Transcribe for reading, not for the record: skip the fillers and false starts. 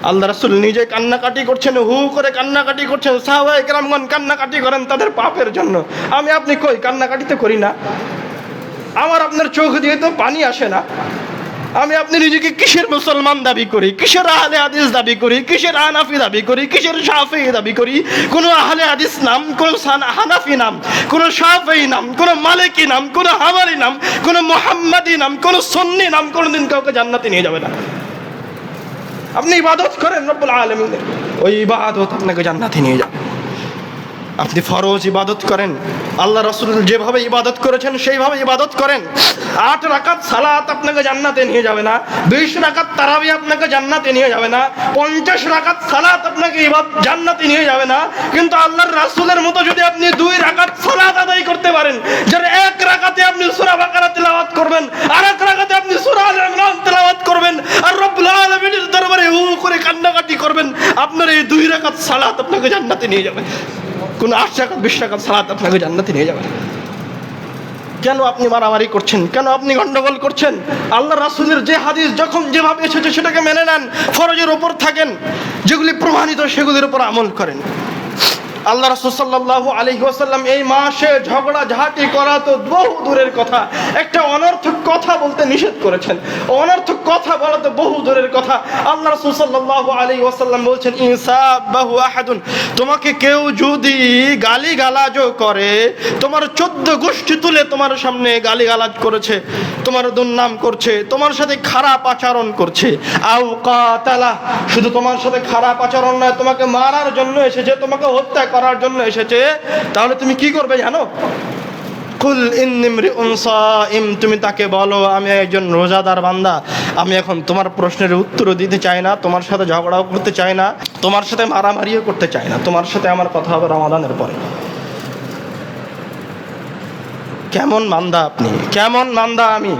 আল্লাহ রাসূল নিজে কান্নাকাটি করছেন, হু করে কান্নাকাটি করছেন, সাহাবায়ে কেরামগণ কান্নাকাটি করেন তাদের পাপের জন্য। আমি আপনি কই কান্নাকাটি তো করি না? আমার আপনার চোখ দিয়ে তো পানি আসে না। আমি আপনি নিজেকে কিসের মুসলমান দাবি করি, কিসের আহলে হাদিস দাবি করি, কিসের হানাফি দাবি করি, কিসের শাফিঈ দাবি করি? কোনো আহলে হাদিস নাম, কোনো হানাফি নাম, কোনো শাফিঈ নাম, কোনো মালিকি নাম, কোনো হাম্বলি নাম, কোনো মুহাম্মাদি নাম, কোনো সুন্নি নাম কোনোদিন কাউকে জান্নাতে নিয়ে যাবে না। আপনি ইবাদত করেন রব্বুল আলামিনের, ওই ইবাদত আপনাকে জান্নাতে নিয়ে যাবে। আপনি ফরজ ইবাদত করেন, আল্লাহ রাসূল যেভাবে ইবাদত করেছেন সেইভাবে ইবাদত করেন। 8 রাকাত সালাত আপনাকে জান্নাতে নিয়ে যাবে না, 20 রাকাত তারাবি আপনাকে জান্নাতে নিয়ে যাবে না, 50 রাকাত সালাত আপনাকে জান্নাতে নিয়ে যাবে না। কিন্তু আল্লাহর রাসূলের মতো যদি আপনি 2 রাকাত সালাত আদায় করতে পারেন, যার 1 রাকাতে আপনি সূরা বাকারা তেলাওয়াত করবেন, আর 1 রাকাতে আপনি সূরা আলে ইমরান তেলাওয়াত করবেন, আর রব্বুল আলামিনের দরবারে হু করে কান্নাকাটি করবেন, আপনার এই 2 রাকাত সালাত আপনাকে জান্নাতে নিয়ে যাবে। কোন 8 রাকাত 20 রাকাত সালাত আপনাকে জান্নাতে নিয়ে যাবে। কেন আপনি মারামারি করছেন? কেন আপনি গন্ডগোল করছেন? আল্লাহ রাসূলের যে হাদিস যখন যেভাবে এসেছে সেটাকে মেনে নেন, ফরজের উপর থাকেন, যেগুলি প্রমাণিত সেগুলির উপর আমল করেন। আল্লাহ রাসূল সাল্লাল্লাহু আলাইহি ওয়াসাল্লাম এই মাসে ঝগড়া ঝাঁটি করা তো বহু দূরের কথা, একটা অনর্থক কথা বলতে নিষেধ করেছেন। অনর্থক কথা বলা তো বহু দূরের কথা। আল্লাহ রাসূল সাল্লাল্লাহু আলাইহি ওয়াসাল্লাম বলছেন, ইনসাবাহু আহাদুন, তোমাকে কেউ যদি গালিগালাজও করে, তোমার 14 গোষ্ঠী তুলে তোমার সামনে গালিগালাজ করেছে, তোমার দুর্নাম করছে, তোমার সাথে খারাপ আচরণ করছে, আও কাতালা, শুধু তোমার সাথে খারাপ আচরণ নয়, তোমাকে মারার জন্য এসেছে, তোমাকে হত্যা করার জন্য এসেছে, তাহলে তুমি কি করবে জানো? কুল ইন্নী ইমরিউন সাইম, তুমি তাকে বলো আমি একজন রোজাদার বান্দা, আমি এখন তোমার প্রশ্নের উত্তর দিতে চাই না, তোমার সাথে ঝগড়াও করতে চাই না, তোমার সাথে মারামারিও করতে চাই না, তোমার সাথে আমার কথা হবে রমাদানের পরে। কেমন বান্দা আপনি, কেমন বান্দা আমি?